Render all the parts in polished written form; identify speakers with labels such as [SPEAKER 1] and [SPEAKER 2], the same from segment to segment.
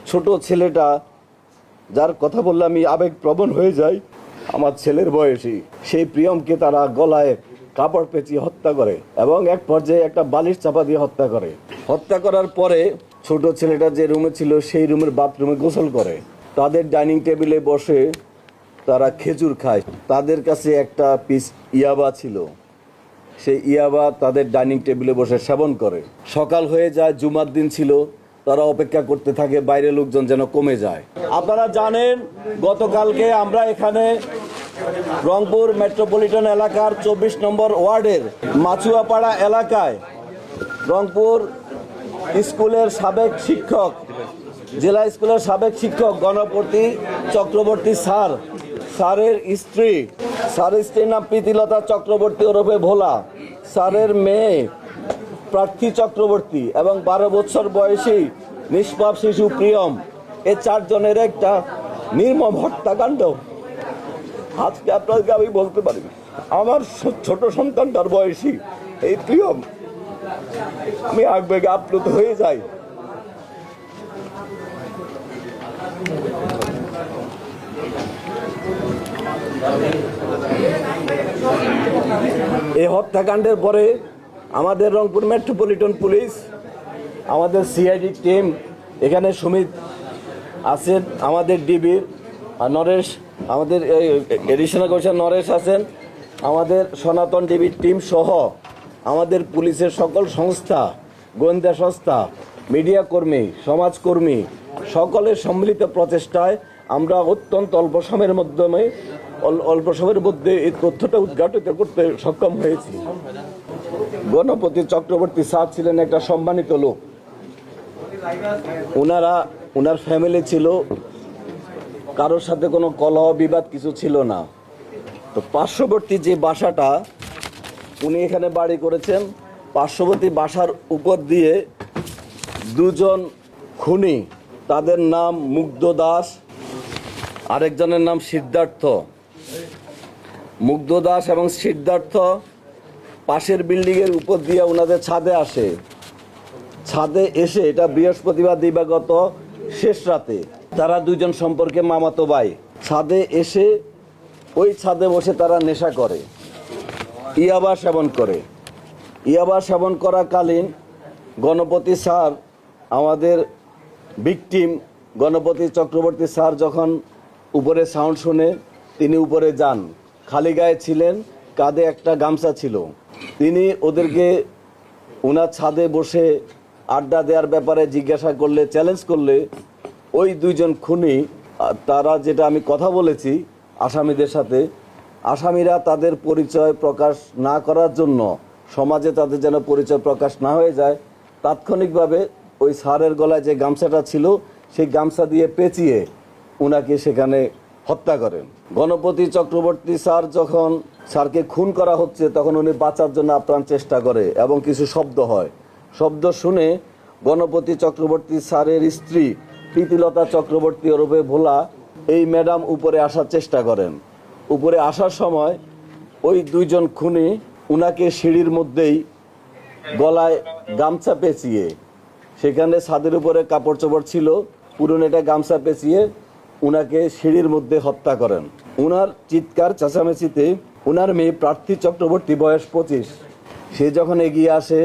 [SPEAKER 1] ছোট ছেলেটা যার কথা বললে আমি আবেগপ্রবণ হয়ে যাই, আমার ছেলের বয়সী, সেই প্রিয়মকে তারা গলায় কাপড় পেঁচিয়ে হত্যা করে এবং এক পর্যায়ে একটা বালিশ চাপা দিয়ে হত্যা করে। হত্যা করার পরে ছোট ছেলেটা যে রুমে ছিল সেই রুমের বাথরুমে গোসল করে। তাদের ডাইনিং টেবিলে বসে তারা খেজুর খায়। তাদের কাছে একটা পিস ইয়াবা ছিল, সেই ইয়াবা তাদের ডাইনিং টেবিলে বসে সেবন করে। সকাল হয়ে যায়, জুমার দিন ছিল, তারা অপেক্ষা করতে থাকে বাইরের লোকজন যেন কমে যায়। আপনারা জানেন গতকালকে আমরা এখানে রংপুর মেট্রোপলিটন এলাকার 24 নম্বর ওয়ার্ডের মাছুয়াপাড়া এলাকায় রংপুর স্কুলের সাবেক শিক্ষক, জেলা স্কুলের সাবেক শিক্ষক গণপতি চক্রবর্তী স্যারের স্ত্রীর নাম প্রীতিলতা চক্রবর্তী ওরফে ভোলা, স্যারের মেয়ে প্রার্থী চক্রবর্তী এবং 12 বছর বয়সী নিষ্পাপ শিশু প্রিয়ম, এই 4 জনের একটা নির্মম হত্যাকাণ্ড। আজকে আপনাকে আমি বলতে পারি, আমার ছোট সন্তানটার বয়সী এই প্রিয়ম, আমি আবেগে আপ্লুত হয়ে যাই। এই হত্যাকাণ্ডের পরে আমাদের রংপুর মেট্রোপলিটন পুলিশ, আমাদের সিআইডি টিম, এখানে সুমিত আছেন, আমাদের ডিবির নরেশ, আমাদের এডিশনাল কমিশনার নরেশ আছেন, আমাদের সনাতন ডিবির টিম সহ আমাদের পুলিশের সকল সংস্থা, গোয়েন্দা সংস্থা, মিডিয়া কর্মী, সমাজকর্মী সকলের সম্মিলিত প্রচেষ্টায় আমরা অত্যন্ত অল্প সময়ের মধ্যে এই তথ্যটা উদ্ঘাটিত করতে সক্ষম হয়েছি। গণপতি চক্রবর্তী স্যার ছিলেন একটা সম্মানিত লোক। ওনার ফ্যামিলি ছিল, কারোর সাথে কোনো কলহ বিবাদ কিছু ছিল না। তো পার্শ্ববর্তী যে বাসাটা উনি এখানে বাড়ি করেছেন, পার্শ্ববর্তী বাসার উপর দিয়ে 2 জন খুনি, তাদের নাম মুগ্ধ দাস, আরেকজনের নাম সিদ্ধার্থ। মুগ্ধ দাস এবং সিদ্ধার্থ পাশের বিল্ডিংয়ের উপর দিয়ে ওনাদের ছাদে আসে। ছাদে এসে, এটা বৃহস্পতিবার দিবাগত শেষ রাতে, তারা 2 জন সম্পর্কে মামাতো ভাই, ছাদে এসে ওই ছাদে বসে তারা নেশা করে, ইয়াবা সেবন করে। ইয়াবা সেবন করাকালীন গণপতি স্যার, আমাদের ভিকটিম গণপতি চক্রবর্তী স্যার যখন উপরে সাউন্ড শুনে তিনি উপরে যান। খালি গায়ে ছিলেন, কাঁধে একটা গামছা ছিল। তিনি ওদেরকে ওনার ছাদে বসে আড্ডা দেওয়ার ব্যাপারে জিজ্ঞাসা করলে, চ্যালেঞ্জ করলে, ওই 2 জন খুনি, তারা যেটা আমি কথা বলেছি আসামিদের সাথে, আসামিরা তাদের পরিচয় প্রকাশ না করার জন্য, সমাজে তাদের যেন পরিচয় প্রকাশ না হয়ে যায়, তাৎক্ষণিকভাবে ওই স্যারের গলায় যে গামছাটা ছিল সেই গামছা দিয়ে পেঁচিয়ে উনাকে সেখানে হত্যা করেন। গণপতি চক্রবর্তী স্যার যখন স্যারকে খুন করা হচ্ছে তখন উনি বাঁচার জন্য আপ্রাণ চেষ্টা করে এবং কিছু শব্দ হয়। শব্দ শুনে গণপতি চক্রবর্তী স্যারের স্ত্রী প্রীতিলতা চক্রবর্তী ওরফে ভোলা, এই ম্যাডাম উপরে আসার চেষ্টা করেন। উপরে আসার সময় ওই 2 জন খুনি উনাকে সিঁড়ির মধ্যেই গলায় গামছা পেঁচিয়ে, সেখানে ছাদের উপরে কাপড় চোপড় ছিল, পুরনো একটা গামছা পেঁচিয়ে উনাকে সিঁড়ির মধ্যে হত্যা করেন। উনার চিৎকার চেঁচামেচিতে উনার মেয়ে প্রার্থী চক্রবর্তী, বয়স 25, সে যখন এগিয়ে আসে,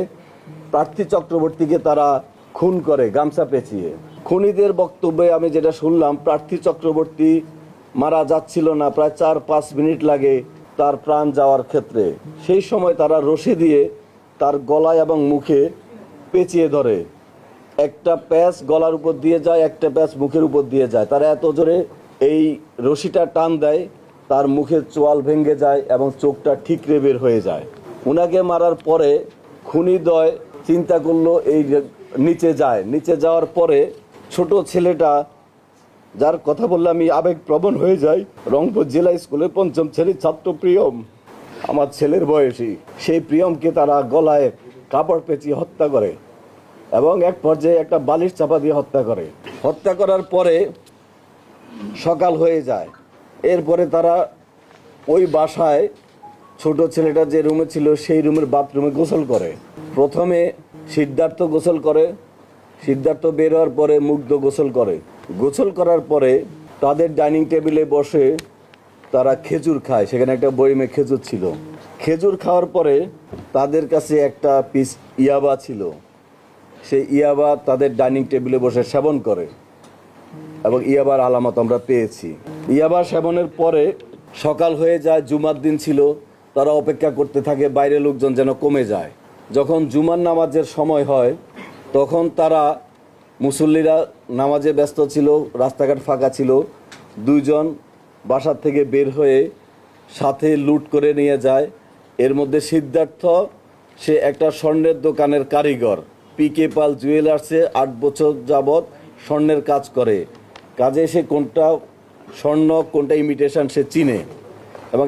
[SPEAKER 1] প্রার্থী চক্রবর্তীকে তারা খুন করে গামছা পেঁচিয়ে। খুনিদের বক্তব্যে আমি যেটা শুনলাম, প্রার্থী চক্রবর্তী মারা যাচ্ছিল না, প্রায় 4-5 মিনিট লাগে তার প্রাণ যাওয়ার ক্ষেত্রে। সেই সময় তারা রশি দিয়ে তার গলায় এবং মুখে পেঁচিয়ে ধরে। একটা প্যাচ গলার উপর দিয়ে যায়, একটা প্যাচ মুখের উপর দিয়ে যায়। তারা এত জোরে এই রশিটা টান দেয়, তার মুখের চোয়াল ভেঙে যায় এবং চোখটা ঠিকরে বের হয়ে যায়। উনাকে মারার পরে খুনিদ্বয় চিন্তা করলো এই নিচে যায়। নিচে যাওয়ার পরে ছোট ছেলেটা, যার কথা বললে আমি আবেগপ্রবণ হয়ে যাই, রংপুর জেলা স্কুলের 5ম শ্রেণীর ছাত্র প্রিয়ম, আমার ছেলের বয়সী, সেই প্রিয়মকে তারা গলায় কাপড় পেঁচিয়ে হত্যা করে এবং এক পর্যায়ে একটা বালিশ চাপা দিয়ে হত্যা করে। হত্যা করার পরে সকাল হয়ে যায়। এরপরে তারা ওই বাসায় ছোট ছেলেটা যে রুমে ছিল সেই রুমের বাথরুমে গোসল করে। প্রথমে সিদ্ধার্থ গোসল করে, সিদ্ধার্থ বের হওয়ার পরে মুগ্ধ গোসল করে। গোসল করার পরে তাদের ডাইনিং টেবিলে বসে তারা খেজুর খায়। সেখানে একটা বইমে খেজুর ছিল। খেজুর খাওয়ার পরে তাদের কাছে একটা পিস ইয়াবা ছিল। সেই ইয়াবা তাদের ডাইনিং টেবিলে বসে সেবন করে এবং ইয়াবার আলামত আমরা পেয়েছি। ইয়াবা সেবনের পরে সকাল হয়ে যায়, জুমার দিন ছিল, তারা অপেক্ষা করতে থাকে বাইরে লোকজন যেন কমে যায়। যখন জুমার নামাজের সময় হয় তখন তারা মুসল্লিরা নামাজে ব্যস্ত ছিল, রাস্তাঘাট ফাঁকা ছিল। দুইজন বাসার থেকে বের হয়ে সাথে লুট করে নিয়ে যায়। এর মধ্যে সিদ্ধার্থ, সে একটা স্বর্ণের দোকানের কারিগর, পিকে পাল জুয়েলার্সে 8 বছর যাবৎ স্বর্ণের কাজ করে। কাজে সে কোনটা স্বর্ণ কোনটা ইমিটেশন সে চিনে এবং